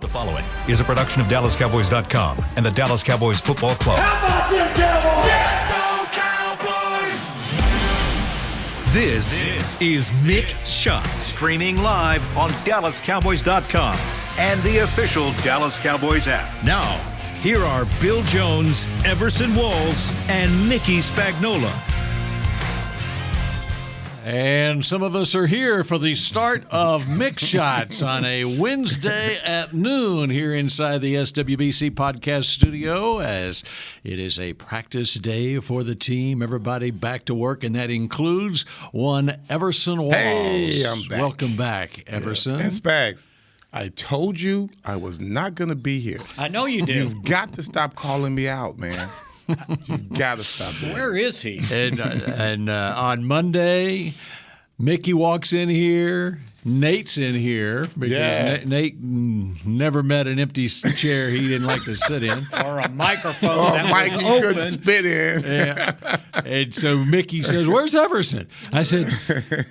The following is a production of DallasCowboys.com and the Dallas Cowboys Football Club. How about them Cowboys? Yeah, go Cowboys! This is Mick Shots, streaming live on DallasCowboys.com and the official Dallas Cowboys app. Now, here are Bill Jones, Everson Walls, and Mickey Spagnola. And some of us are here for the start of Mix Shots on a Wednesday at noon here inside the SWBC podcast studio, as it is a practice day for the team. Everybody back to work, and that includes one Everson Walls. Hey, I'm back. Welcome back, Everson. Yeah. And Spags, I told you I was not going to be here. I know you do. You've got to stop calling me out, man. You've got to stop doing that. Where is he? And on Monday, Mickey walks in here. Nate's in here because Nate never met an empty chair he didn't like to sit in. Or a microphone that Mike, was you open. couldn't spit in. Yeah. And so Mickey says, "Where's Everson?" I said,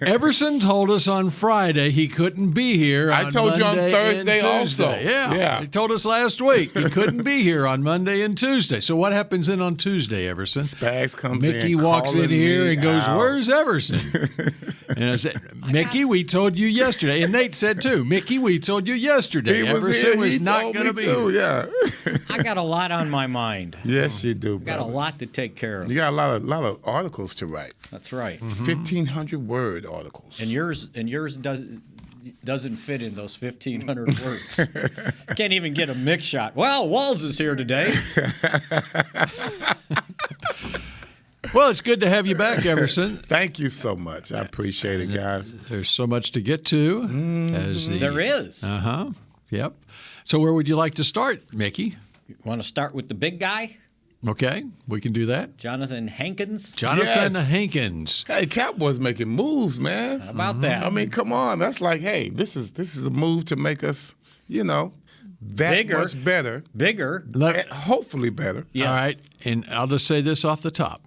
"Everson told us on Friday he couldn't be here on I told you on Monday Thursday and also. Tuesday." Yeah. Yeah. He told us last week he couldn't be here on Monday and Tuesday. So what happens then on Tuesday, Everson? Spags comes in. Mickey walks in here and goes, out. "Where's Everson?" And I said, "Mickey, we told you yesterday." And Nate said too, "Mickey, we told you yesterday. He was Everson here. was He not told going to me be too, here." yeah. I got a lot on my mind. Yes, you do, Got a brother. lot to take care of. You got a lot of articles to write. That's right. 1,500-word articles. And yours doesn't fit in those 1,500 words. Can't even get a mix shot. Well, Walls is here today. Well, it's good to have you back, Everson. Thank you so much. I appreciate it, guys. There's so much to get to. There is. Uh-huh. Yep. So where would you like to start, Mickey? You want to start with the big guy? Okay, we can do that. Johnathan Hankins? Johnathan Yes. Hankins. Hey, Cowboys making moves, man. How about that? I mean, come on. That's like, hey, this is a move to make us, that Bigger. much better. Bigger. And hopefully better. Yes. All right, and I'll just say this off the top.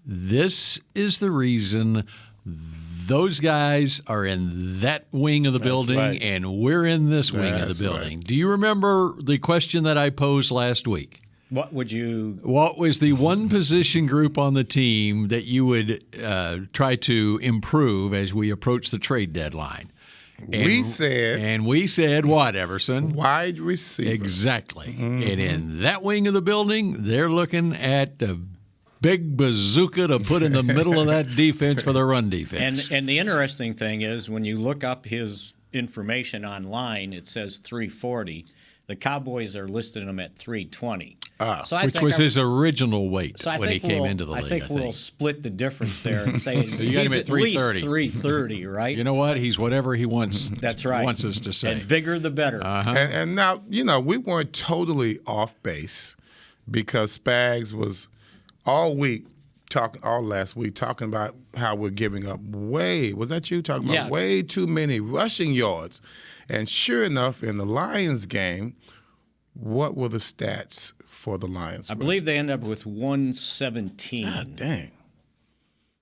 This is the reason those guys are in that wing of the building, right. and we're in this wing of That's the building. right. Do you remember the question that I posed last week? What would you... What was the one position group on the team that you would try to improve as we approach the trade deadline? We said what, Everson? wide receiver. Exactly. And in that wing of the building, they're looking at a big bazooka to put in the middle of that defense for the run defense. And the interesting thing is when you look up his information online, it says 340. The Cowboys are listing him at 320. So which was his original weight So I when he think came we'll- into the league. I think we'll split the difference there and say you got him he's at at least 330. 330, right? You know what? He's whatever he wants. That's right. Wants us to say. And bigger the better. And now, we weren't totally off base because Spags was all last week talking about how we're giving up was that you talking about way too many rushing yards? And sure enough, in the Lions game, what were the stats for the Lions? I believe they end up with 117. God dang.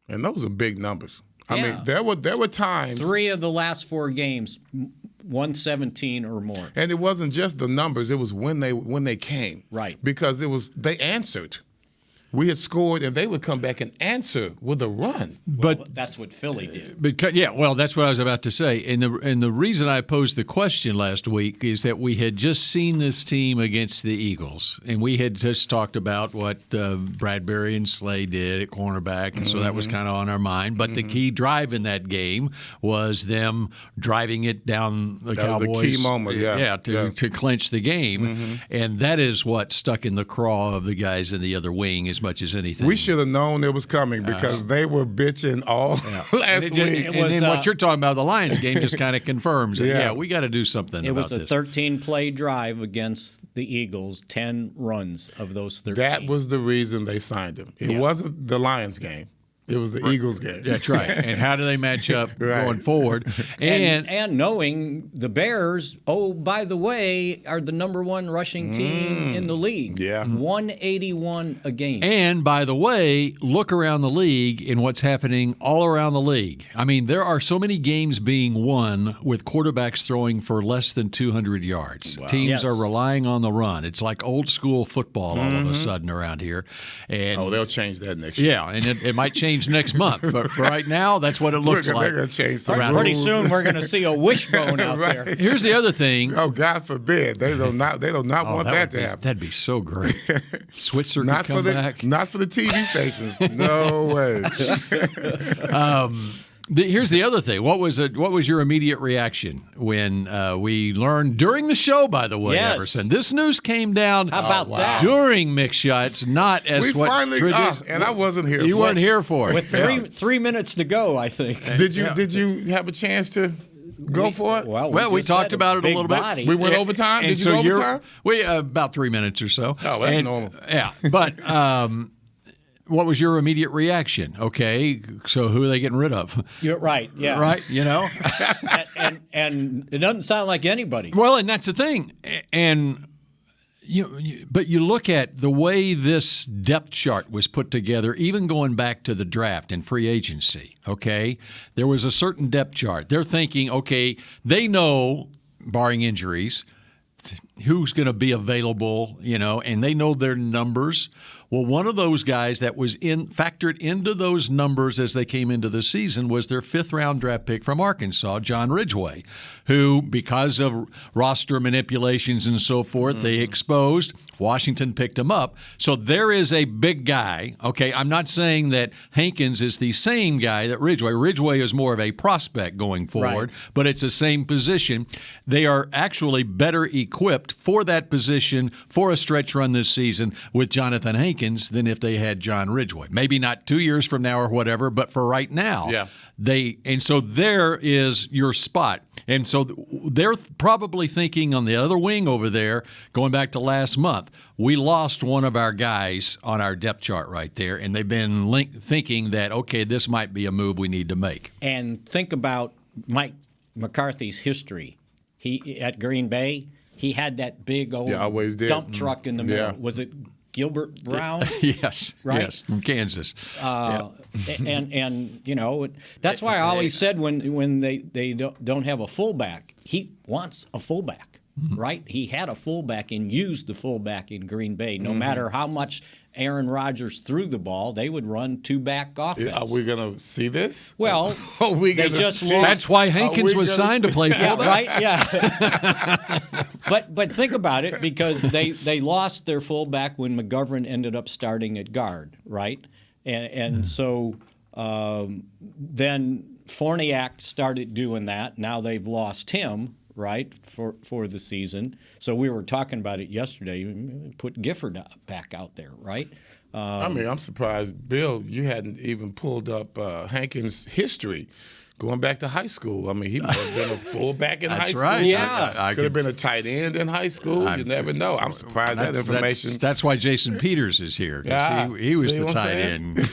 And those are big numbers. I Yeah. mean, there were times. 3 of the last 4 games, 117 or more. And it wasn't just the numbers; it was when they came. Right. Because they answered. We had scored, and they would come back and answer with a run. But That's what Philly did. that's what I was about to say. And the reason I posed the question last week is that we had just seen this team against the Eagles, and we had just talked about what Bradbury and Slay did at cornerback, and so that was kind of on our mind. But the key drive in that game was them driving it down the Cowboys. Was the key moment, to clinch the game, and that is what stuck in the craw of the guys in the other wing as much as anything. We should have known it was coming because they were bitching all last week. And then what you're talking about, the Lions game, just kind of confirms that, we got to do something It about was a this. 13-play drive against the Eagles, 10 runs of those 13. That was the reason they signed him. It wasn't the Lions game. It was the Eagles game. That's right. And how do they match up Right. going forward? And knowing the Bears, by the way, are the number one rushing team in the league. Yeah. 181 a game. And by the way, look around the league and what's happening all around the league. I mean, there are so many games being won with quarterbacks throwing for less than 200 yards. Wow. Teams Yes. are relying on the run. It's like old school football all of a sudden around here. And They'll change that next year. yeah, and it might change next month, but for right now, that's what it looks like. They're going to change some around Pretty rules. soon we're going to see a wishbone out Right. there. Here's the other thing. Oh, God forbid. They do not want that to happen. That'd be so great. Switzer could Not come for the back. not for the TV stations. No way. Here's the other thing. What was your immediate reaction when we learned during the show? By the way, Yes. Everson, this news came down How about that? during Mick Shots, not as We what finally and I wasn't here. you for weren't it. here for it. With 3 minutes to go, I think. Did you have a chance to go for it? Well, we just talked said about it a big little bit. body. We went overtime. And Did you so go you're- overtime? We about 3 minutes or so. Oh, that's normal. Yeah, but what was your immediate reaction? Okay, so who are they getting rid of? You're right. Yeah. Right, you know. and it doesn't sound like anybody. Well, and that's the thing. And but you look at the way this depth chart was put together, even going back to the draft and free agency, okay? There was a certain depth chart. They're thinking, okay, they know, barring injuries, who's going to be available, and they know their numbers. Well, one of those guys that was factored into those numbers as they came into the season was their fifth-round draft pick from Arkansas, John Ridgway, who, because of roster manipulations and so forth, they exposed. Washington picked him up. So there is a big guy. Okay, I'm not saying that Hankins is the same guy that Ridgway. Ridgway is more of a prospect going forward, but it's the same position. They are actually better equipped for that position for a stretch run this season with Johnathan Hankins than if they had John Ridgway. Maybe not 2 years from now or whatever, but for right now, so there is your spot. And so they're probably thinking on the other wing over there, going back to last month, we lost one of our guys on our depth chart right there, and they've been thinking that, okay, this might be a move we need to make. And think about Mike McCarthy's history. He at Green Bay, he had that big old always did. dump truck in the middle. Yeah. Was it Gilbert Brown? Yes, Right? yes, from Kansas. And that's why I always said when they don't have a fullback, he wants a fullback, right? He had a fullback and used the fullback in Green Bay. No matter how much Aaron Rodgers threw the ball, they would run two-back offense. Are we going to see this? Well, Are we they gonna just see- lost. That's why Hankins was signed to play Yeah, fullback. right. Yeah. But think about it, because they lost their fullback when McGovern ended up starting at guard, right? And so then Forniak started doing that. Now they've lost him, right, for the season. So we were talking about it yesterday. Put Gifford back out there, right? I'm surprised, Bill, you hadn't even pulled up Hankins' history going back to high school. I mean, he might have been a fullback in high school. Right. Yeah. I Could have been a tight end in high school. You never know. I'm surprised that information. That's why Jason Peters is here, because Yeah. he was See the what I'm tight saying? end.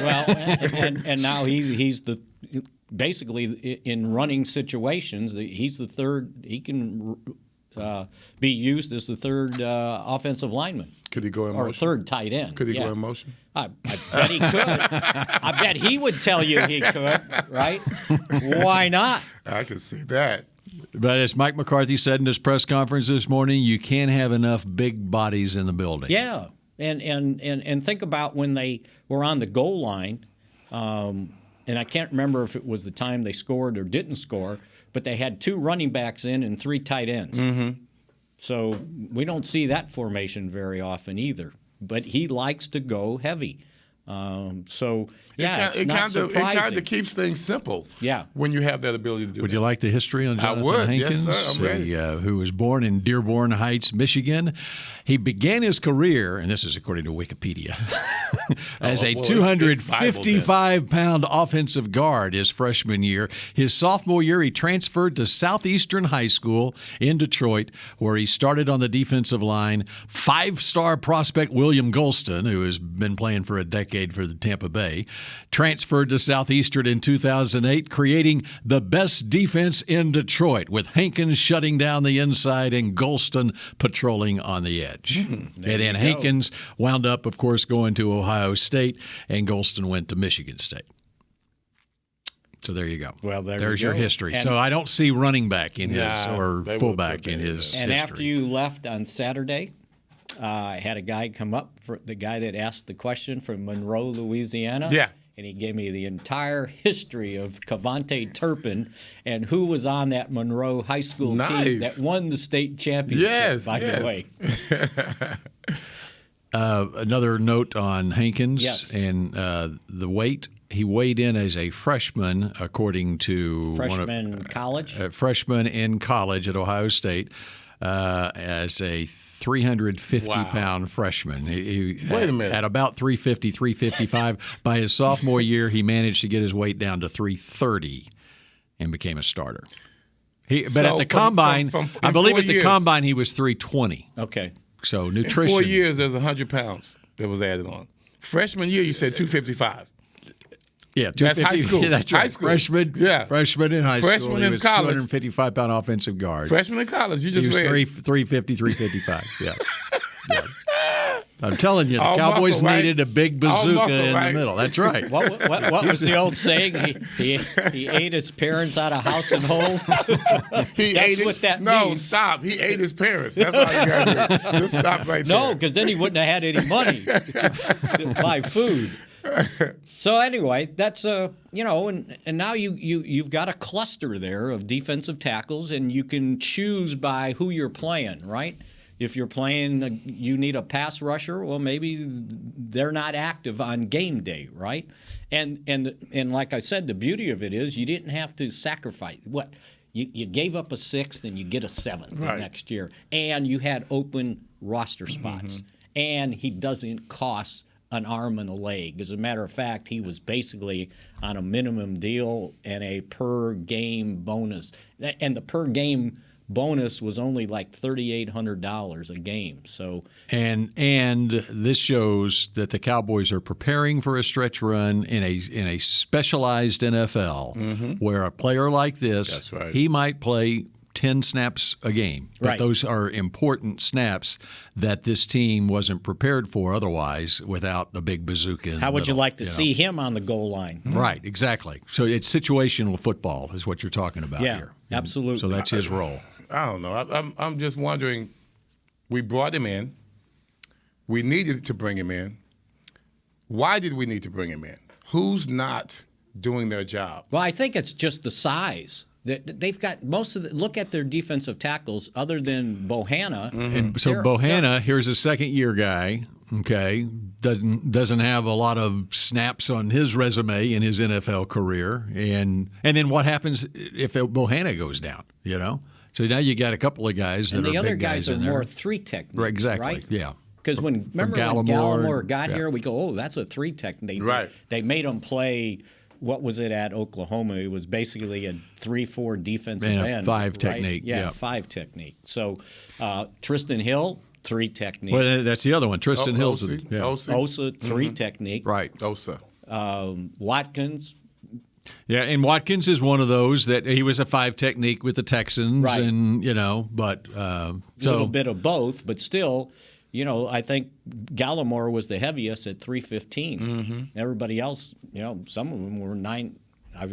Well, and now he's the basically in running situations. He's the third. He can be used as the third offensive lineman. Could he go in or motion? third tight end? Could he yeah. go in motion? I bet he could. I bet he would tell you he could. Right? Why not? I can see that. But as Mike McCarthy said in his press conference this morning, you can't have enough big bodies in the building. Yeah, and think about when they were on the goal line, and I can't remember if it was the time they scored or didn't score, but they had two running backs in and three tight ends. Mm-hmm. So we don't see that formation very often either. But he likes to go heavy. It's not surprising. It kind of keeps things simple. Yeah. When you have that ability to do Would that. you like the history on Johnathan would. Hankins? Yes, sir. I'm ready. Who was born in Dearborn Heights, Michigan. He began his career, and this is according to Wikipedia, as a well, it's Bible then. 255-pound offensive guard his freshman year. His sophomore year, he transferred to Southeastern High School in Detroit, where he started on the defensive line. Five-star prospect William Golston, who has been playing for a decade decade for the Tampa Bay. Transferred to Southeastern in 2008, creating the best defense in Detroit, with Hankins shutting down the inside and Golston patrolling on the edge. And then Hankins wound up, of course, going to Ohio State, and Golston went to Michigan State. So there you go. Well, there's your history. And so I don't see running back in his or fullback in his And history. after you left on Saturday, I had a guy come up, for the guy that asked the question from Monroe, Louisiana. Yeah. And he gave me the entire history of Cavante Turpin and who was on that Monroe High School team that won the state championship, by the way. Another note on Hankins and the weight. He weighed in as a freshman, according to freshman in college at Ohio State, as a 350-pound freshman. Wait a minute. At about 350, 355. By his sophomore year, he managed to get his weight down to 330 and became a starter. But at the combine, I believe at the combine he was 320. Okay. So nutrition. In 4 years, there's 100 pounds that was added on. Freshman year, you said 255. Yeah, that's high school. Yeah, that's right. High school. Freshman in high school. Freshman in college. 255-pound offensive guard. Freshman in college. You just he was read. 350, 355. Yeah. I'm telling you, the Cowboys needed a big bazooka in the middle. That's right. What was the old saying? He ate his parents out of house and hold. That's what that means. No, stop. He ate his parents. That's all you got to do. Just stop right there. No, because then he wouldn't have had any money to buy food. So anyway, that's and now you've got a cluster there of defensive tackles, and you can choose by who you're playing, right? If you're playing, you need a pass rusher. Well, maybe they're not active on game day, right? And like I said, the beauty of it is you didn't have to sacrifice what you gave up a sixth and you get a seventh the next year, and you had open roster spots, and he doesn't cost an arm and a leg. As a matter of fact, he was basically on a minimum deal and a per game bonus, and the per game bonus was only like $3,800 a game. So and this shows that the Cowboys are preparing for a stretch run in a specialized NFL where a player like this, he might play 10 snaps a game. But those are important snaps that this team wasn't prepared for otherwise without the big bazooka. How would you like to see him on the goal line? Right, exactly. So it's situational football is what you're talking about here. Absolutely. So that's his role. I don't know. I'm just wondering, we brought him in. We needed to bring him in. Why did we need to bring him in? Who's not doing their job? Well, I think it's just the size. They've got most of the – look at their defensive tackles other than Bohanna. And so Bohanna, here's a second-year guy, okay, doesn't have a lot of snaps on his resume in his NFL career. And then what happens if Bohanna goes down, So now you got a couple of guys that are big guys in there. And the other guys are more three techniques, right? Exactly, right? Yeah. Because when Gallimore got here, we go, oh, that's a three technique. Right. They made him play – what was it at Oklahoma? It was basically a 3-4 defensive end. 5 technique. Yeah, 5 technique. So Tristan Hill, 3 technique. Well, that's the other one. Tristan Hill's Osa, 3 technique. Right. Osa. Watkins. Yeah, and Watkins is one of those that he was a 5 technique with the Texans, right. And but a little bit of both, but still. I think Gallimore was the heaviest at 315. Everybody else, some of them were 90 and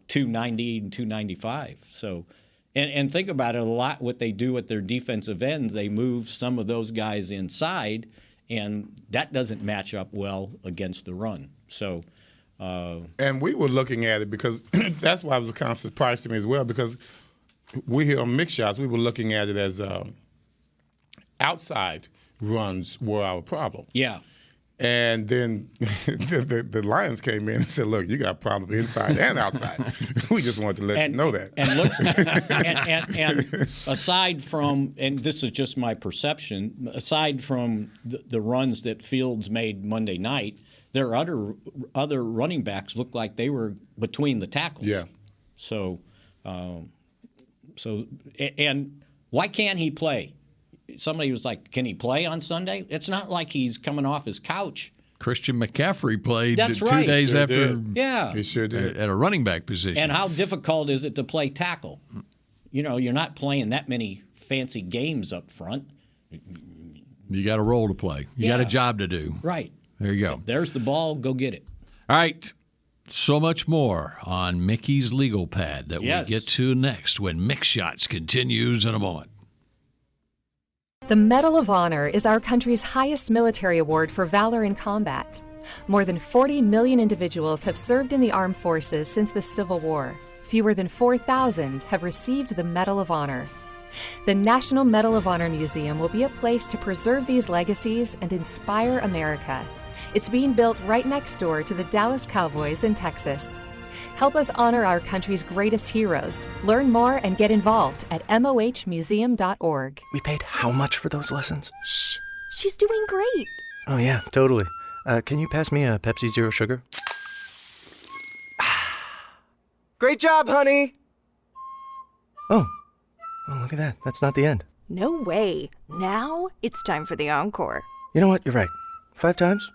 295. So, and think about it a lot. What they do at their defensive ends, they move some of those guys inside, and that doesn't match up well against the run. So, and we were looking at it because that's why it was a kind of surprise to me as well, because we here on Mix Shots, we were looking at it as outside runs were our problem. Yeah. And then the Lions came in and said, look, you got a problem inside and outside. We just wanted to let you know that. And look, and aside from, and this is just my perception, aside from the runs that Fields made Monday night, their other running backs looked like they were between the tackles. Yeah. So and why can't he play? Somebody was like, can he play on Sunday? It's not like he's coming off his couch Christian McCaffrey played That's 2 right. days Sure after did. Yeah. He sure did. at a running back position. And how difficult is it to play tackle? You're not playing that many fancy games up front. You got a role to play. You got a Yeah. job to do. Right. There you go. There's the ball. Go get it. All right. So much more on Mickey's legal pad that Yes. we get to next when Mick Shots continues in a moment. The Medal of Honor is our country's highest military award for valor in combat. More than 40 million individuals have served in the armed forces since the Civil War. Fewer than 4,000 have received the Medal of Honor. The National Medal of Honor Museum will be a place to preserve these legacies and inspire America. It's being built right next door to the Dallas Cowboys in Texas. Help us honor our country's greatest heroes. Learn more and get involved at mohmuseum.org. We paid how much for those lessons? Shh, she's doing great. Oh, yeah, totally. Can you pass me a Pepsi Zero Sugar? Great job, honey! Oh, look at that. That's not the end. No way. Now it's time for the encore. You know what? You're right. 5 times?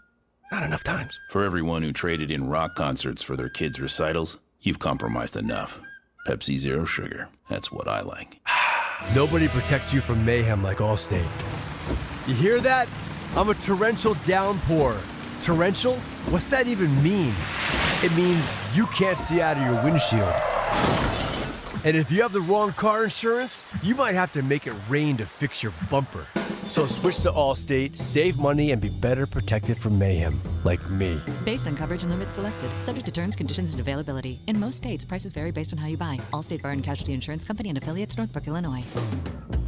Not enough times. For everyone who traded in rock concerts for their kids' recitals, you've compromised enough. Pepsi Zero Sugar. That's what I like. Nobody protects you from mayhem like Allstate. You hear that? I'm a torrential downpour. Torrential? What's that even mean? It means you can't see out of your windshield. And if you have the wrong car insurance, you might have to make it rain to fix your bumper. So switch to Allstate, save money, and be better protected from mayhem, like me. Based on coverage and limits selected. Subject to terms, conditions, and availability. In most states, prices vary based on how you buy. Allstate Bar and Casualty Insurance Company and affiliates, Northbrook, Illinois.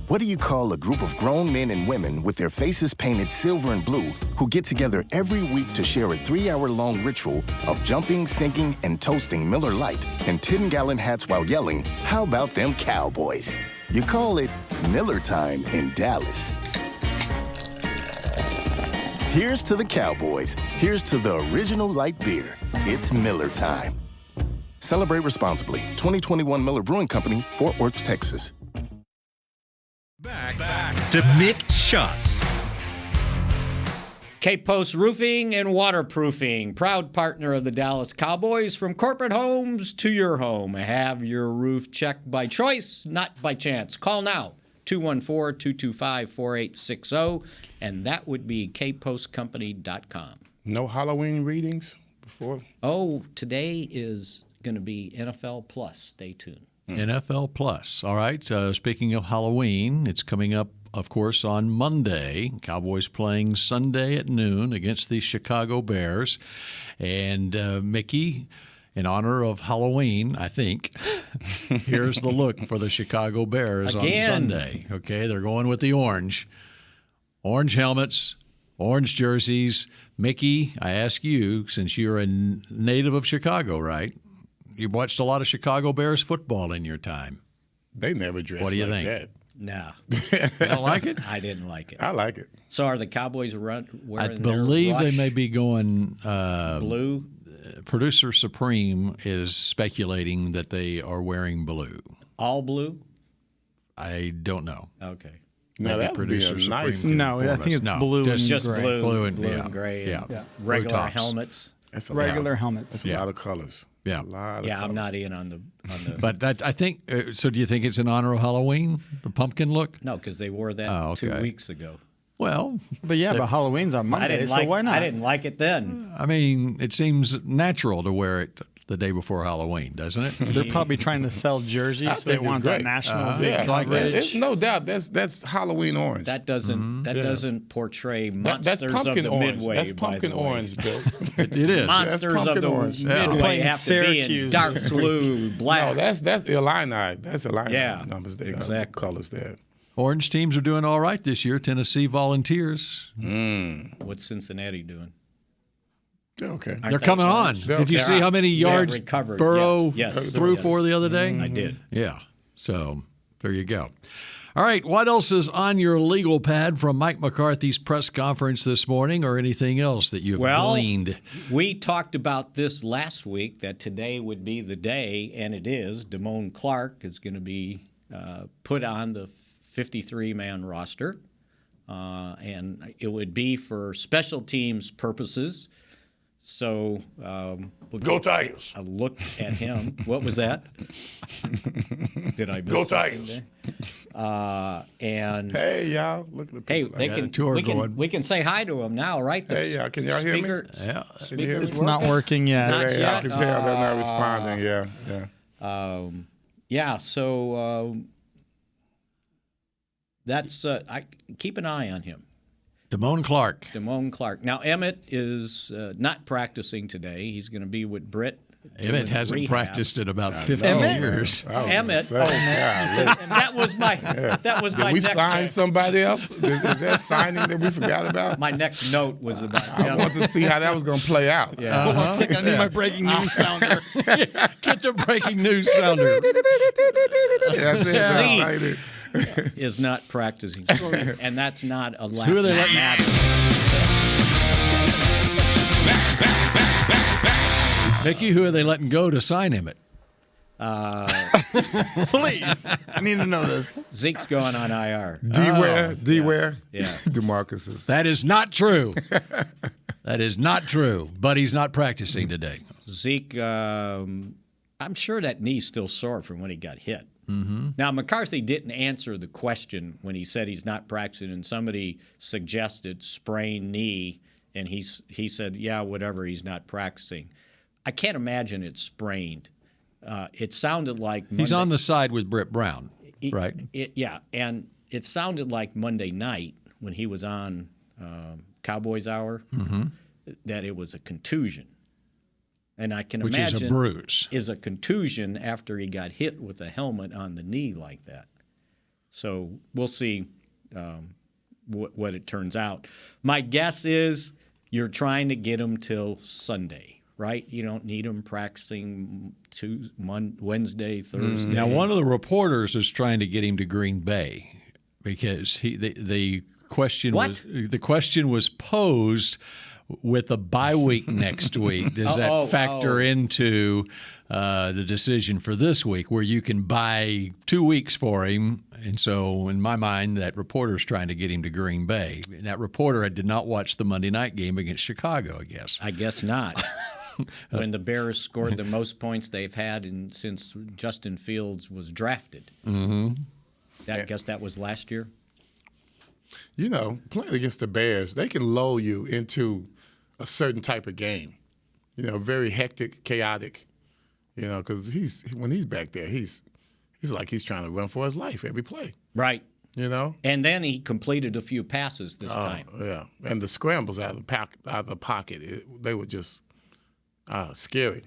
What do you call a group of grown men and women with their faces painted silver and blue who get together every week to share a 3-hour-long ritual of jumping, singing, and toasting Miller Lite in 10-gallon hats while yelling, "How about them Cowboys?" You call it Miller Time in Dallas. Here's to the Cowboys. Here's to the original light beer. It's Miller Time. Celebrate responsibly. 2021 Miller Brewing Company, Fort Worth, Texas. Back to Mick Shots. Cape Post Roofing and Waterproofing, proud partner of the Dallas Cowboys. From corporate homes to your home. Have your roof checked by choice, not by chance. Call now, 214-225-4860, and that would be capepostcompany.com. No Halloween readings before? Oh, today is going to be NFL Plus. Stay tuned. NFL Plus. All right. Speaking of Halloween, it's coming up, of course, on Monday. Cowboys playing Sunday at noon against the Chicago Bears. And Mickey, in honor of Halloween, I think, here's the look for the Chicago Bears Again. on Sunday. Okay, they're going with the orange. Orange helmets, orange jerseys. Mickey, I ask you, since you're a native of Chicago, right? You've watched a lot of Chicago Bears football in your time. They never dress What do you like think? that. Nah. You don't like it? I didn't like it. I like it. So are the Cowboys wearing I their believe they rush may be going blue? Producer Supreme is speculating that they are wearing blue. All blue? I don't know. Okay. Now, Maybe that would be a Producer nice... Supreme No, I think it's blue and Just gray. blue and yeah, and gray. yeah. And Yeah. regular Blue tops. helmets. That's a Regular lot. helmets. That's a lot of colors. Yeah. A lot of Yeah, colors. I'm not in on the But that I think. So do you think it's in honor of Halloween, the pumpkin look? No, because they wore that 2 okay. weeks ago. Well, But yeah, but Halloween's on I Monday, didn't so like. why not? I didn't like it then. I mean, it seems natural to wear it the day before Halloween, doesn't it? They're probably trying to sell jerseys, I so they think it's want that great. national big Yeah, coverage. it's no doubt. That's Halloween orange. That doesn't. That doesn't portray That's monsters of pumpkin the orange. Midway. That's by pumpkin the way. orange, Bill. It is. Monsters of pumpkin the orange. Yeah. Midway Playing have to be in Syracuse dark this blue, black. No, that's Illini. That's Illini Yeah, numbers there. exactly. Colors there. Orange teams are doing all right this year. Tennessee Volunteers. What's Cincinnati doing? Okay. They're coming on. They're Did you okay. see how many They have yards recovered. Burrow Yes. threw Yes. for the other day? I did. Yeah. So there you go. All right. What else is on your legal pad from Mike McCarthy's press conference this morning, or anything else that you've gleaned? We talked about this last week, that today would be the day, and it is. Damone Clark is going to be put on the 53-man roster and it would be for special teams purposes. So we'll Go Tigers. A look at him. What was that? Did I miss Go something Tigers. there? And hey, y'all, look at the people. Hey, we can say hi to him now, right? The hey, y'all, can y'all hear me? Yeah. Can you hear me? It's not working yet. Not Yeah, yet. I can tell they're not responding. Yeah. So that's I keep an eye on him. Damone Clark. Damone Clark. Now Emmett is not practicing today. He's going to be with Britt. Emmett hasn't rehab. practiced in about 15 years. Emmett. That was my. That was Did my. we next sign somebody else? Is there a signing that we forgot about? My next note was about. I want to see how that was going to play out. Yeah. Hold on a second. I need my breaking news sounder. Get the breaking news sounder. That's it. Right. Is not practicing, and that's not a laugh. Who are they that letting? matters. Mickey, who are they letting go to sign Emmett? Please. I need to know this. Zeke's going on IR. D-Ware. Yeah. DeMarcus is. That is not true. That is not true. But he's not practicing today. Zeke, I'm sure that knee's still sore from when he got hit. Mm-hmm. Now, McCarthy didn't answer the question when he said he's not practicing, and somebody suggested sprained knee, and he said, yeah, whatever, he's not practicing. I can't imagine it's sprained. It sounded like He's on the side with Britt Brown, right? Yeah, and it sounded like Monday night when he was on Cowboys Hour that it was a contusion. And I can imagine is a bruise. Is a contusion after he got hit with a helmet on the knee like that. So we'll see what it turns out. My guess is you're trying to get him till Sunday, right? You don't need him practicing Wednesday, Thursday. Now, one of the reporters is trying to get him to Green Bay because the question was posed with a bye week next week. Does that factor into the decision for this week where you can buy 2 weeks for him? And so in my mind, that reporter's trying to get him to Green Bay. And that reporter did not watch the Monday night game against Chicago, I guess. I guess not. When the Bears scored the most points they've had since Justin Fields was drafted. Mm-hmm. I guess that was last year. You know, playing against the Bears, they can lull you into a certain type of game. You know, very hectic, chaotic. You know, because when he's back there, he's like he's trying to run for his life every play. Right. You know? And then he completed a few passes this time. Yeah. And the scrambles out of the pocket, they were just scary.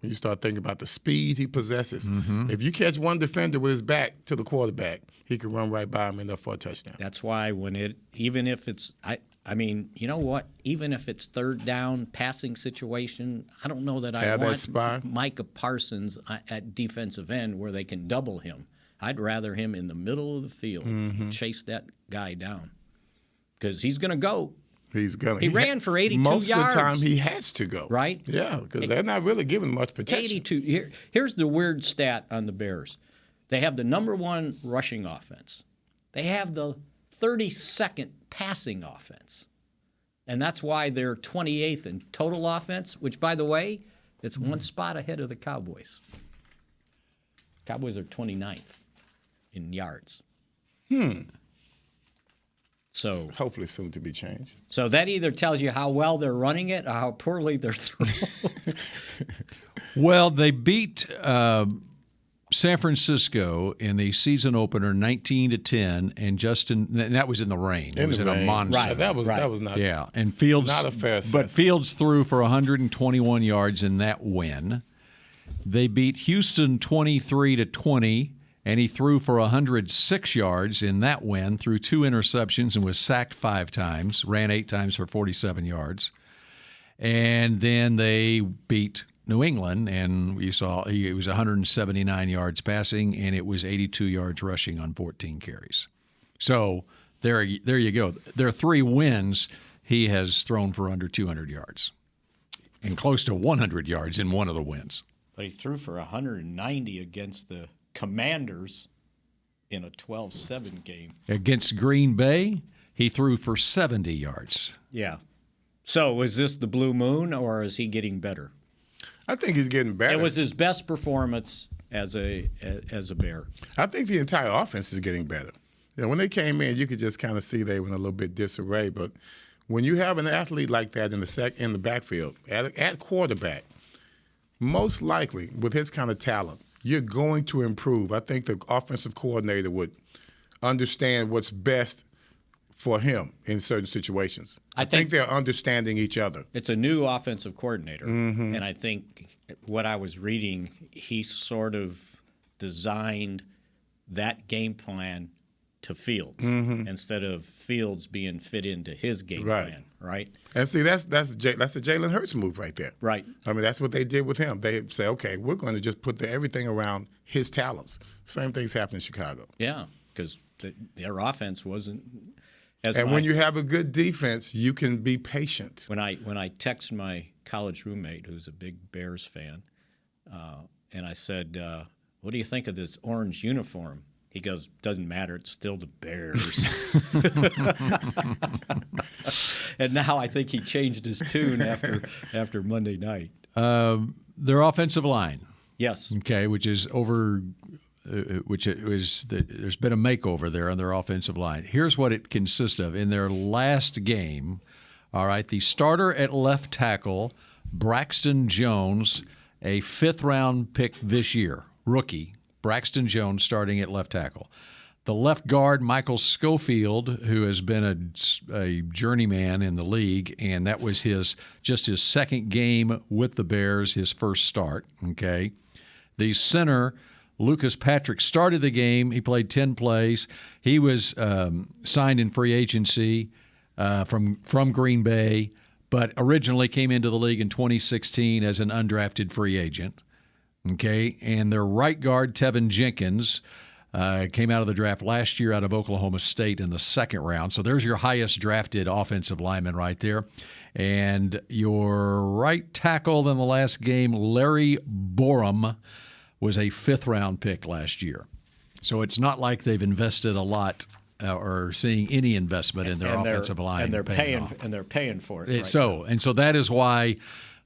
When you start thinking about the speed he possesses. Mm-hmm. If you catch one defender with his back to the quarterback, he can run right by him and up for a touchdown. That's why even if it's I mean, you know what? Even if it's third down passing situation, I don't know that I want Micah Parsons at defensive end where they can double him. I'd rather him in the middle of the field chase that guy down because he's going to go. He ran for 82 yards. Most of the time he has to go. Right? Yeah, because they're not really giving much protection. 82. Here's the weird stat on the Bears. They have the number one rushing offense. They have the 32nd passing offense. And that's why they're 28th in total offense, which, by the way, it's one spot ahead of the Cowboys. Cowboys are 29th in yards. So hopefully soon to be changed. So that either tells you how well they're running it or how poorly they're throwing. Well, they beat San Francisco in the season opener 19-10, and that was in the rain. It was in a monsoon. Right, that was not. Yeah, and Fields not a fair assessment. But Fields threw for 121 yards in that win. They beat Houston 23-20. And he threw for 106 yards in that win, threw 2 interceptions and was sacked 5 times, ran 8 times for 47 yards. And then they beat New England, and you saw it was 179 yards passing, and it was 82 yards rushing on 14 carries. So there you go. There are 3 wins. He has thrown for under 200 yards and close to 100 yards in one of the wins. But he threw for 190 against the Commanders in a 12-7 game. Against Green Bay, he threw for 70 yards. Yeah. So is this the blue moon, or is he getting better? I think he's getting better. It was his best performance as a Bear. I think the entire offense is getting better. When they came in, you could just kind of see they were in a little bit disarray. But when you have an athlete like that in the backfield at quarterback, most likely with his kind of talent, you're going to improve. I think the offensive coordinator would understand what's best for him in certain situations. I think they're understanding each other. It's a new offensive coordinator, and I think what I was reading, he sort of designed that game plan to Fields instead of Fields being fit into his game plan, right? And see, that's a Jalen Hurts move right there. Right. I mean, that's what they did with him. They say, okay, we're going to just put everything around his talents. Same things happen in Chicago. Yeah, because their offense wasn't. And when you have a good defense, you can be patient. When I text my college roommate, who's a big Bears fan, and I said, "What do you think of this orange uniform?" He goes, "Doesn't matter. It's still the Bears." And now I think he changed his tune after Monday night. Their offensive line. Yes. Okay, which is over. There's been a makeover there on their offensive line. Here's what it consists of. In their last game, all right, the starter at left tackle, Braxton Jones, a fifth-round pick this year, rookie, Braxton Jones starting at left tackle. The left guard, Michael Schofield, who has been a journeyman in the league, and that was his second game with the Bears, his first start, okay? The center, Lucas Patrick, started the game. He played 10 plays. He was signed in free agency from Green Bay, but originally came into the league in 2016 as an undrafted free agent. Okay, and their right guard, Tevin Jenkins, came out of the draft last year out of Oklahoma State in the second round. So there's your highest drafted offensive lineman right there. And your right tackle in the last game, Larry Borum, was a fifth-round pick last year. So it's not like they've invested a lot or seeing any investment in their offensive line. And they're paying for it. So that is why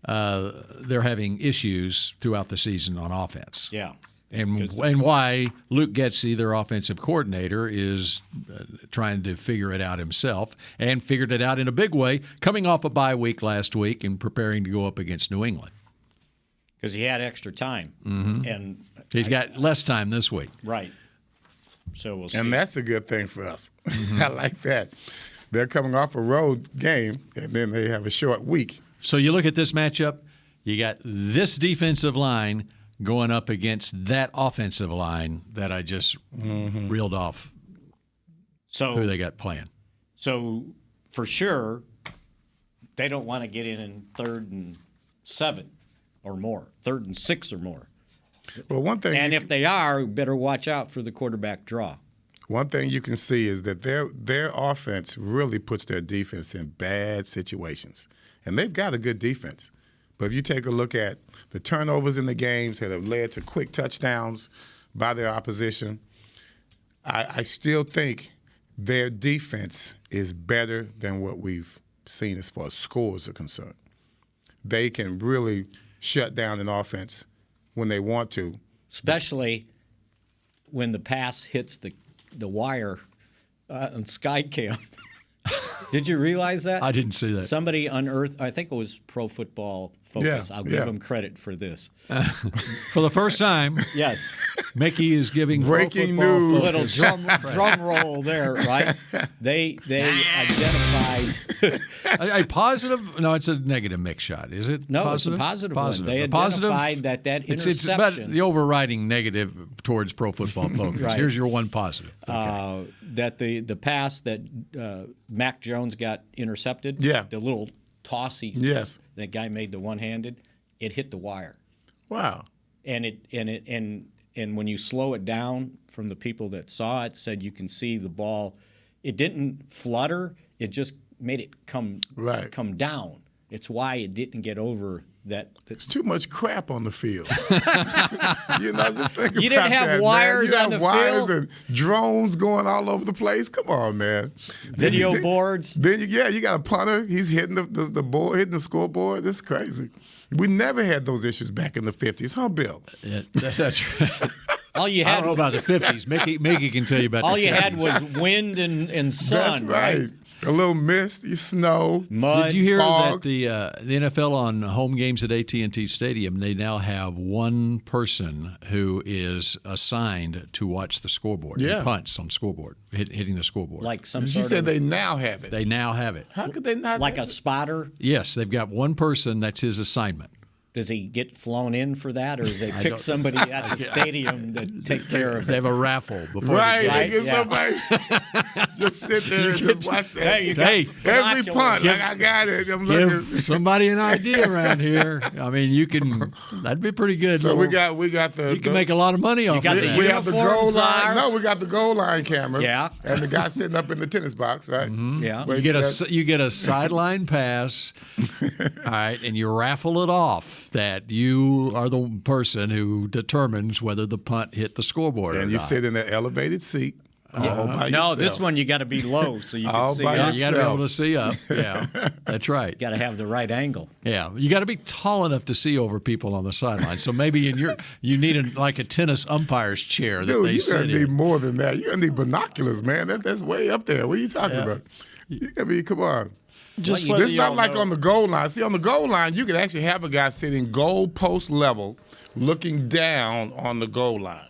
they're having issues throughout the season on offense. Yeah. And why Luke Getsy, their offensive coordinator, is trying to figure it out himself and figured it out in a big way, coming off a bye week last week and preparing to go up against New England. Because he had extra time. And he's got less time this week. Right. So we'll see. And that's a good thing for us. I like that. They're coming off a road game, and then they have a short week. So you look at this matchup, you got this defensive line going up against that offensive line that I just reeled off who they got playing. So for sure, they don't want to get in 3rd and 7 or more, 3rd and 6 or more. Well, one thing, and if they are, better watch out for the quarterback draw. One thing you can see is that their offense really puts their defense in bad situations. And they've got a good defense. But if you take a look at the turnovers in the games that have led to quick touchdowns by their opposition, I still think their defense is better than what we've seen as far as scores are concerned. They can really shut down an offense when they want to. Especially when the pass hits the wire on Skycam. Did you realize that? I didn't see that. Somebody unearthed, I think it was Pro Football Focus. I'll give them credit for this. For the first time, yes, Mickey is giving breaking news. A little drum roll there, right? They identified a positive. No, it's a negative mix shot. Is it? No, positive? It's a positive one. They identified that interception. It's about the overriding negative towards Pro Football Focus. Right. Here's your one positive. Okay. That the pass that Mac Jones got intercepted. Yeah. The little tossy. Yes. That guy made the one-handed. It hit the wire. Wow. And when you slow it down from the people that saw it, said you can see the ball. It didn't flutter. It just made it come down. It's why it didn't get over It's too much crap on the field. Just think about You didn't have that, wires man. on the wires field? and drones going all over the place. Come on, man. Video boards. Then you got a punter. He's hitting the board, hitting the scoreboard. This is crazy. We never had those issues back in the 50s, huh, Bill? Yeah, that's right. All you I had don't know about the 50s. Mickey can tell you about all the you 50s. had was wind and sun, That's right. A little mist, snow, mud, Did you hear fog. that the NFL on home games at AT&T Stadium, they now have one person who is assigned to watch the scoreboard. Yeah. He punts on scoreboard, hitting the scoreboard. like some You sort said of they now have it. They now have it. How could they not? like a have it? spotter. Yes, they've got one person. That's his assignment. Does he get flown in for that, or do they pick somebody at the stadium to take care of They it? have a raffle before Right, they they get somebody just sit there and just watch that. Hey, you got Hey, every binoculars. punt, like I got it. I'm looking. give somebody an idea around here. I mean, you can. That'd be pretty good. So we got the. You can make a lot of money off got of the that. We have the goal uniforms line. are- No, we got the goal line camera. Yeah. And the guy sitting up in the tennis box, right? Yeah. You get a sideline pass, all right, and you raffle it off that you are the person who determines whether the punt hit the scoreboard or And you not. sit in that elevated seat. All by No, yourself. this one you got to be low so you All can see. by It. You got to be able to see up. Yeah, that's right. Got to have the right angle. Yeah, you got to be tall enough to see over people on the sideline. So maybe you need like a tennis umpire's chair that Dude, they you sit gotta need in. more than that. You gotta need binoculars, man. That's way up there. What are you talking about? You gotta be, come on. Just This is not like on the goal line. See, on the goal line, you could actually have a guy sitting goal post level, looking down on the goal line.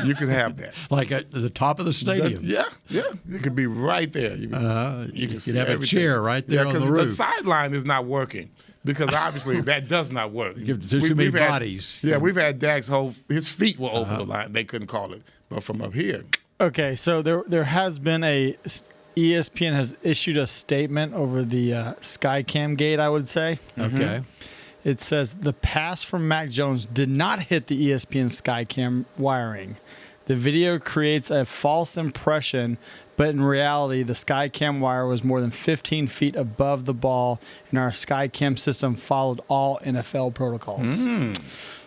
You could have that. Like at the top of the stadium. Yeah. It could be right there. You can see could have everything. a chair right there on the because roof. the sideline is not working. Because obviously that does not work. Give too many We've had- bodies. Yeah, we've had Dak's his feet were over the line. They couldn't call it. But from up here, Okay, so there has been ESPN has issued a statement over the Skycam gate, I would say. Okay. It says the pass from Mac Jones did not hit the ESPN Skycam wiring. The video creates a false impression, but in reality, the Skycam wire was more than 15 feet above the ball, and our Skycam system followed all NFL protocols.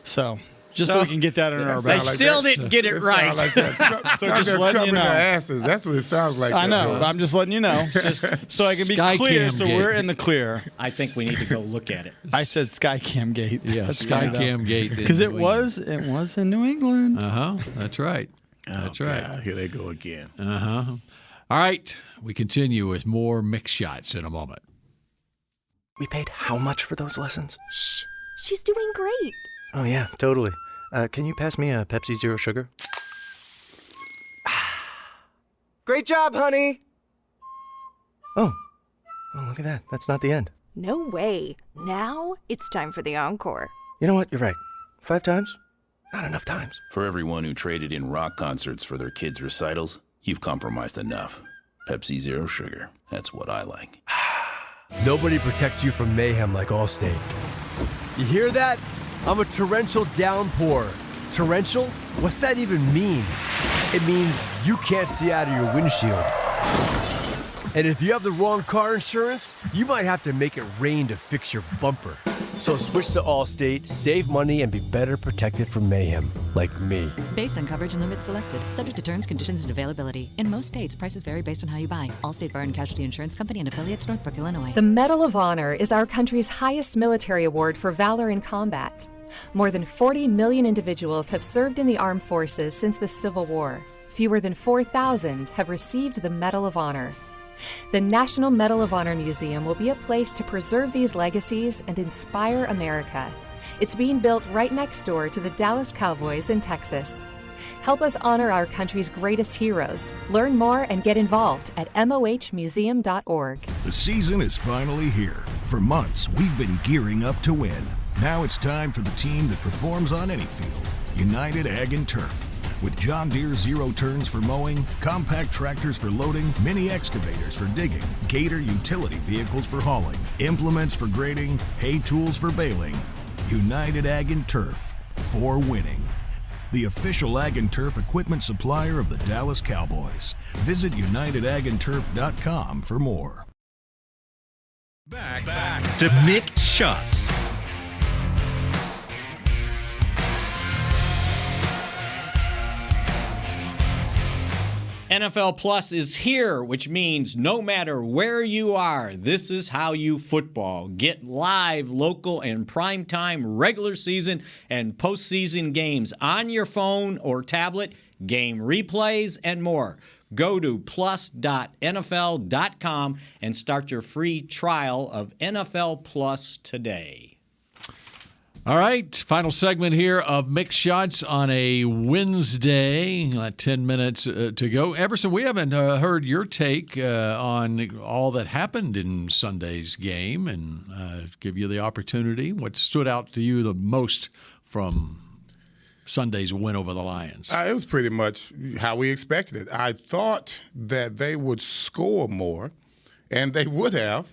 So, just so we can get that in our They back. still didn't get it right. Like that. So just letting you know. Their asses. That's what it sounds like. I know, but I'm just letting you know, just so I can be Skycam clear. So gate. we're in the clear. I think we need to go look at it. I said Skycam gate. Yeah, Skycam gate. Because it was in New England. That's right. That's right. God, here they go again. All right. We continue with more mix shots in a moment. We paid how much for those lessons? Shh, she's doing great. Oh, yeah, totally. Can you pass me a Pepsi Zero Sugar? Great job, honey! Oh, look at that. That's not the end. No way. Now it's time for the encore. You know what? You're right. 5 times? Not enough times. For everyone who traded in rock concerts for their kids' recitals, you've compromised enough. Pepsi Zero Sugar. That's what I like. Nobody protects you from mayhem like Allstate. You hear that? I'm a torrential downpour. Torrential? What's that even mean? It means you can't see out of your windshield. And if you have the wrong car insurance, you might have to make it rain to fix your bumper. So switch to Allstate, save money, and be better protected from mayhem, like me. Based on coverage and limits selected, subject to terms, conditions, and availability. In most states, prices vary based on how you buy. Allstate Bar and Casualty Insurance Company and affiliates, Northbrook, Illinois. The Medal of Honor is our country's highest military award for valor in combat. More than 40 million individuals have served in the armed forces since the Civil War. Fewer than 4,000 have received the Medal of Honor. The National Medal of Honor Museum will be a place to preserve these legacies and inspire America. It's being built right next door to the Dallas Cowboys in Texas. Help us honor our country's greatest heroes. Learn more and get involved at mohmuseum.org. The season is finally here. For months, we've been gearing up to win. Now it's time for the team that performs on any field, United Ag and Turf. With John Deere Zero Turns for mowing, compact tractors for loading, mini excavators for digging, Gator utility vehicles for hauling, implements for grading, hay tools for baling. United Ag and Turf, for winning. The official Ag and Turf equipment supplier of the Dallas Cowboys. Visit UnitedAgAndTurf.com for more. Back to Mixed Shots. NFL Plus is here, which means no matter where you are, this is how you football. Get live, local, and primetime regular season and postseason games on your phone or tablet, game replays, and more. Go to plus.nfl.com and start your free trial of NFL Plus today. All right, final segment here of Mixed Shots on a Wednesday. 10 minutes to go. Everson, we haven't heard your take on all that happened in Sunday's game and give you the opportunity. What stood out to you the most from Sunday's win over the Lions? It was pretty much how we expected it. I thought that they would score more, and they would have.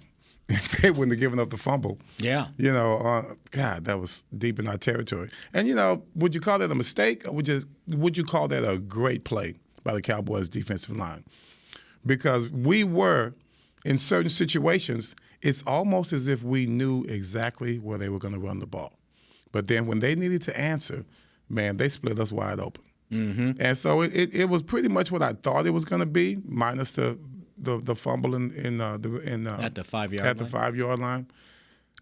They wouldn't have given up the fumble. Yeah. God, that was deep in our territory. And, would you call that a mistake, or would you call that a great play by the Cowboys defensive line? Because we were, in certain situations, it's almost as if we knew exactly where they were going to run the ball. But then when they needed to answer, man, they split us wide open. Mm-hmm. And so it was pretty much what I thought it was going to be, minus the fumble at the 5 yard at the 5 yard line.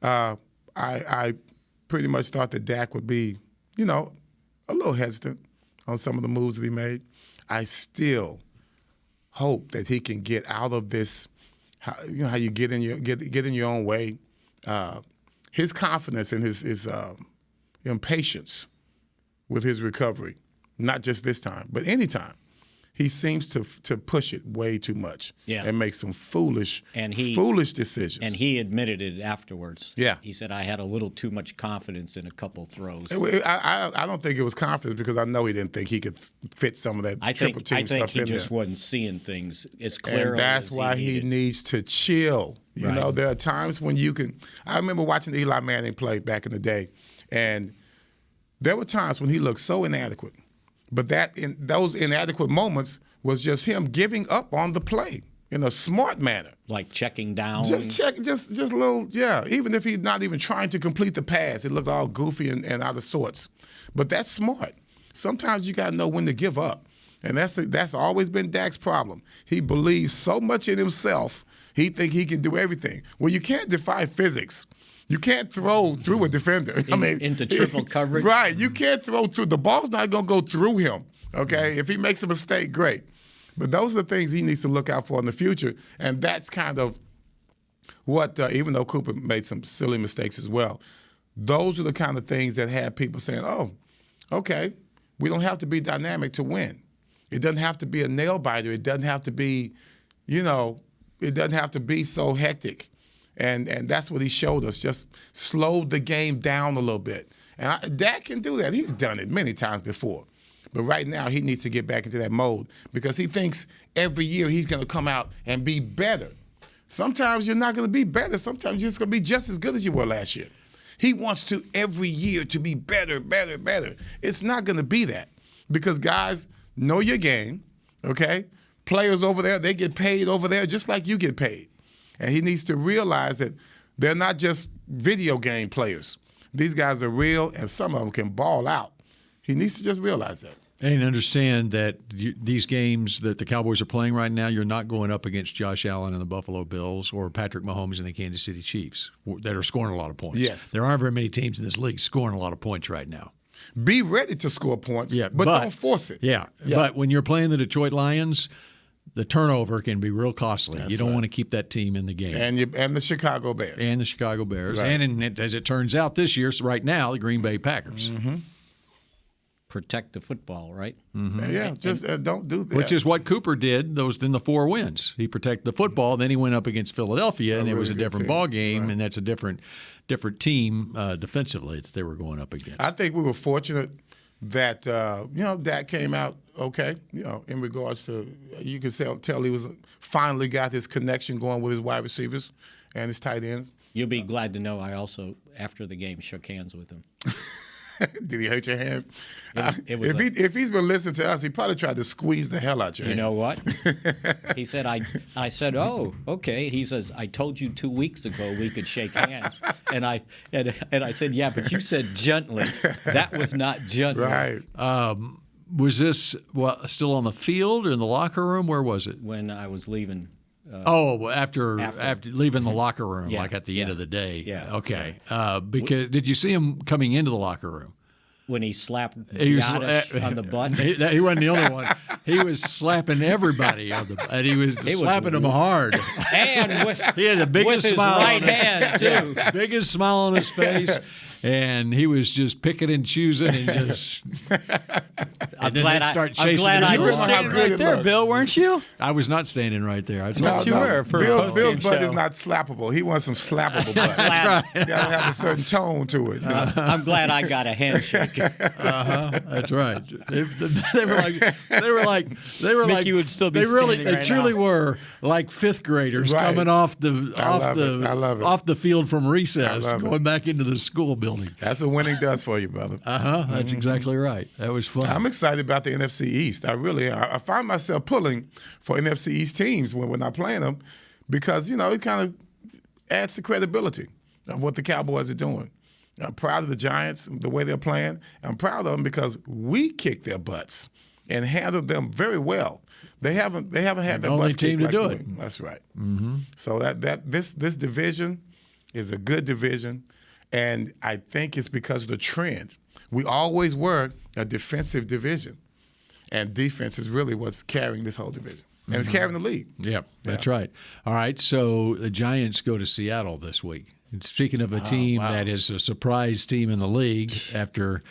I pretty much thought that Dak would be, a little hesitant on some of the moves that he made. I still hope that he can get out of this. How you get in your own way. His confidence and his impatience with his recovery, not just this time, but any time. He seems to push it way too much and make some foolish decisions. And he admitted it afterwards. Yeah. He said, I had a little too much confidence in a couple throws. I don't think it was confidence because I know he didn't think he could fit some of that triple team stuff in there. I think he just wasn't seeing things as clearly and that's why he needs to chill. You know, there are times when you can – I remember watching Eli Manning play back in the day, and there were times when he looked so inadequate. But in those inadequate moments was just him giving up on the play in a smart manner. Like checking down? Just a little, yeah. Even if he's not even trying to complete the pass, it looked all goofy and out of sorts. But that's smart. Sometimes you got to know when to give up. And that's always been Dak's problem. He believes so much in himself, he think he can do everything. Well, you can't defy physics. You can't throw through a defender. Into triple coverage? Right. You can't throw through. The ball's not going to go through him, okay? If he makes a mistake, great. But those are the things he needs to look out for in the future. And that's kind of what, even though Cooper made some silly mistakes as well, those are the kind of things that have people saying, oh, okay, we don't have to be dynamic to win. It doesn't have to be a nail-biter. It doesn't have to be, it doesn't have to be so hectic. And that's what he showed us, just slowed the game down a little bit. And Dak can do that. He's done it many times before. But right now he needs to get back into that mode because he thinks every year he's going to come out and be better. Sometimes you're not going to be better. Sometimes you're just going to be just as good as you were last year. He wants to every year to be better, better, better. It's not going to be that because guys know your game, okay? Players over there, they get paid over there just like you get paid. And he needs to realize that they're not just video game players. These guys are real, and some of them can ball out. He needs to just realize that. And understand that these games that the Cowboys are playing right now, you're not going up against Josh Allen and the Buffalo Bills or Patrick Mahomes and the Kansas City Chiefs that are scoring a lot of points. Yes. There aren't very many teams in this league scoring a lot of points right now. Be ready to score points, but don't force it. Yeah, but when you're playing the Detroit Lions – the turnover can be real costly. That's you don't want to keep that team in the game. And the Chicago Bears. And the Chicago Bears. Right. And as it turns out this year, so right now, the Green Bay Packers. Mm-hmm. Protect the football, right? Mm-hmm. Yeah, just don't do that. Which is what Cooper did in the 4 wins. He protected the football, then he went up against Philadelphia, and it was a different ball game, and that's a different team defensively that they were going up against. I think we were fortunate that Dak came out okay. In regards to you can tell he was finally got his connection going with his wide receivers and his tight ends. You'll be glad to know I also after the game shook hands with him. Did he hurt your hand? If he's been listening to us, he probably tried to squeeze the hell out your hand. You know what? He said, I said, oh, okay. He says, I told you 2 weeks ago we could shake hands. And I said, yeah, but you said gently. That was not gentle. Right. Was this still on the field or in the locker room? Where was it? When I was leaving. After leaving the locker room, like at the end of the day. Yeah. Okay. Because did you see him coming into the locker room? When he slapped Giannis on the butt. He wasn't the only one. He was slapping everybody on the butt. And he was slapping them hard. And he had the biggest with smile his right hand, too. Biggest smile on his face. And he was just picking and choosing and just. I'm glad I You were standing right there, Bill, weren't you? I was not standing right there. I thought you were. For Bill's butt is not slappable. He wants some slappable butt. You got to have a certain tone to it. I'm glad I got a handshake. That's right. They were like Mickey would still be they truly were like fifth graders coming off the field from recess, going back into the school building. That's what winning does for you, brother. That's exactly right. That was fun. I'm excited about the NFC East. I find myself pulling for NFC East teams when we're not playing them because, it kind of adds to credibility of what the Cowboys are doing. I'm proud of the Giants, the way they're playing. I'm proud of them because we kicked their butts and handled them very well. They haven't had their butts kicked like we. That's right. Mm-hmm. So this division is a good division, and I think it's because of the trend. We always were a defensive division, and defense is really what's carrying this whole division. And it's carrying the league. Yep, that's right. All right, so the Giants go to Seattle this week. And speaking of a team that is a surprise team in the league after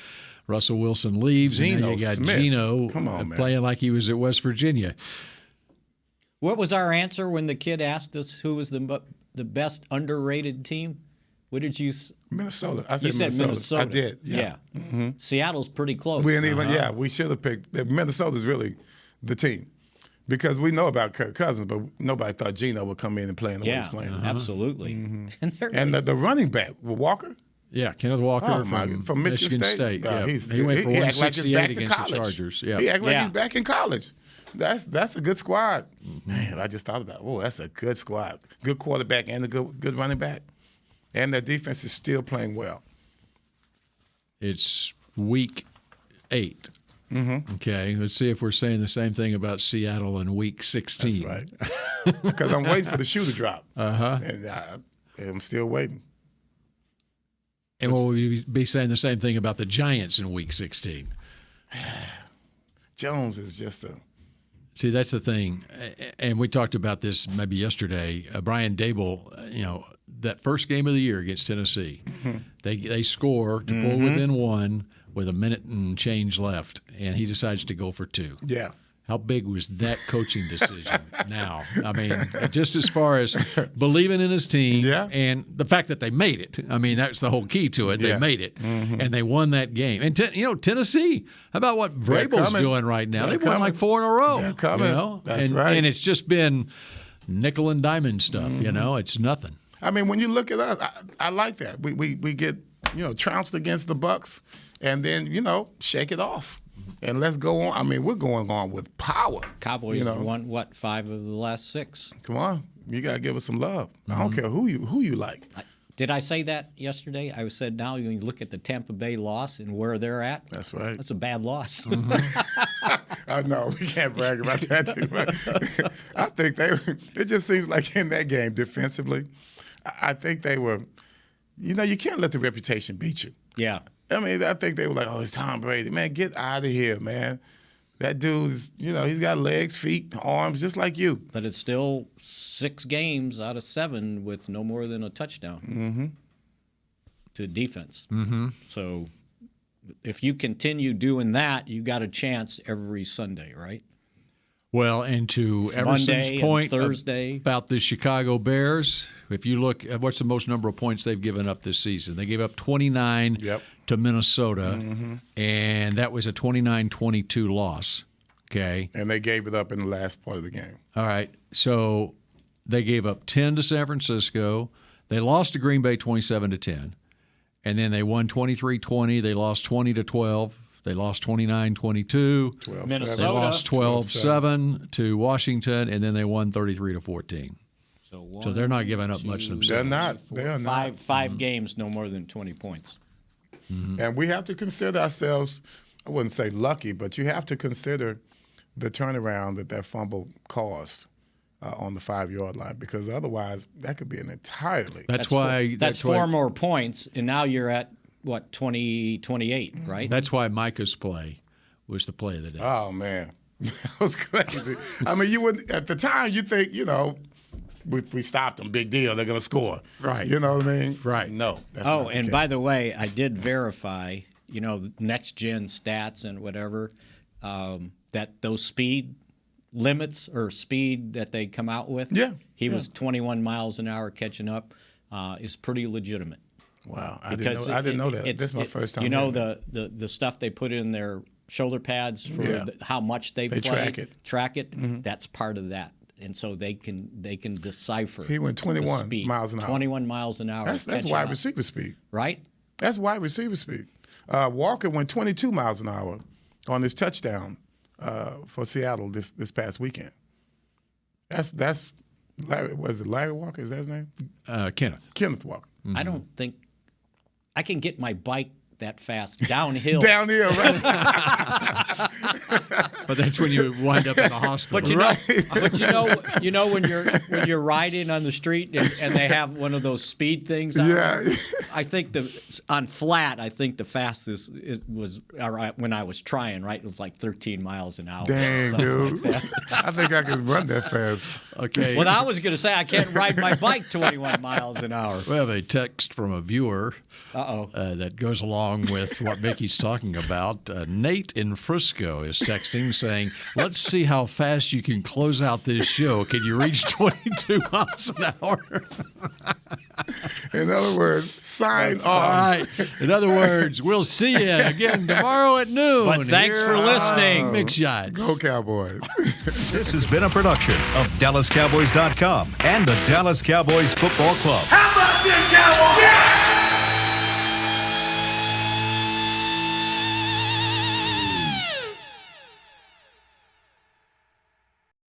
Russell Wilson leaves, and then you got Geno playing like he was at West Virginia. What was our answer when the kid asked us who was the best underrated team? What did you? Minnesota. I said Minnesota. I did. Yeah. Mm-hmm. Seattle's pretty close. We didn't even. Yeah, we should have picked. Minnesota's really the team because we know about Kirk Cousins, but nobody thought Geno would come in and play in the way he's playing. Absolutely. Mm-hmm. And the running back, Walker. Yeah, Kenneth Walker from Michigan State. Yeah. He went for 168 against the Chargers. Yeah. He acts like he's back in college. That's a good squad. Man, I just thought about it. That's a good squad. Good quarterback and a good running back. And their defense is still playing well. It's week 8. Mm-hmm. Okay, let's see if we're saying the same thing about Seattle in week 16. That's right. Because I'm waiting for the shoe to drop. And I'm still waiting. And will we be saying the same thing about the Giants in week 16? Jones is just a... See, that's the thing. And we talked about this maybe yesterday. Brian Dable, that first game of the year against Tennessee, they score to pull within one with a minute and change left, and he decides to go for 2. Yeah. How big was that coaching decision now? I mean, just as far as believing in his team and the fact that they made it. I mean, that's the whole key to it. They made it, and they won that game. And, Tennessee, how about what Vrabel's doing right now? They've won like 4 in a row. They're coming. That's right. And it's just been nickel and diamond stuff, It's nothing. I mean, when you look at us, I like that. We get, trounced against the Bucs and then, shake it off. And let's go on. I mean, we're going on with power. Cowboys won, 5 of the last 6? Come on. You got to give us some love. I don't care who you like. Did I say that yesterday? I said now when you look at the Tampa Bay loss and where they're at. That's right. That's a bad loss. I know. We can't brag about that too much. I think it just seems like in that game defensively, I think they were, you can't let the reputation beat you. Yeah. I mean, I think they were like, oh, it's Tom Brady. Man, get out of here, man. That dude's, he's got legs, feet, arms, just like you. But it's still 6 games out of 7 with no more than a touchdown to defense. So if you continue doing that, you got a chance every Sunday, right? Well, and to Emerson's point Thursday about the Chicago Bears, if you look at what's the most number of points they've given up this season, they gave up 29 to Minnesota, and that was a 29-22 loss. Okay, and they gave it up in the last part of the game. All right, so they gave up 10 to San Francisco. They lost to Green Bay 27-10, and then they won 23-20. They lost 20-12. They lost 29-22. Minnesota. They lost 12-7 to Washington, and then they won 33-14. So they're not giving up much themselves. They're not. Five games, no more than 20 points. And we have to consider ourselves I wouldn't say lucky, but you have to consider the turnaround that fumble caused on the 5-yard line, because otherwise that could be an entirely. That's 4 more points, and now you're at, 28, right? That's why Micah's play was the play of the day. Oh, man. That was crazy. I mean, you wouldn't, at the time, you think, we stopped them, big deal, they're going to score. Right. You know what I mean? Right. No. That's not the and case. by the way, I did verify, next-gen stats and whatever, that those speed limits or speed that they come out with, he was 21 miles an hour catching up, is pretty legitimate. Wow. I didn't know that. This is my first time. The stuff they put in their shoulder pads for how much they play, track it. Mm-hmm. That's part of that. And so they can decipher. He went 21 speed. miles an hour. 21 miles an hour. That's wide receiver speed. Right? That's wide receiver speed. Walker went 22 miles an hour on his touchdown for Seattle this past weekend. That's Larry. Was it Larry Walker? Is that his name? Kenneth Walker. Mm-hmm. I don't think I can get my bike that fast downhill. Downhill, right? But that's when you wind up in the hospital. But when you're riding on the street and they have one of those speed things out there, I think on flat, I think the fastest was when I was trying, right? It was like 13 miles an hour. Dang, dude. Like I think I could run that fast. Okay. Well, I was going to say I can't ride my bike 21 miles an hour. We have a text from a viewer that goes along with what Mickey's talking about. Nate in Frisco is texting saying, let's see how fast you can close out this show. Can you reach 22 miles an hour? In other words, sign off. All right. In other words, we'll see you again tomorrow at noon. But thanks for listening. Mick Shots. Go Cowboys. This has been a production of DallasCowboys.com and the Dallas Cowboys Football Club. How about this, Cowboys? Yeah!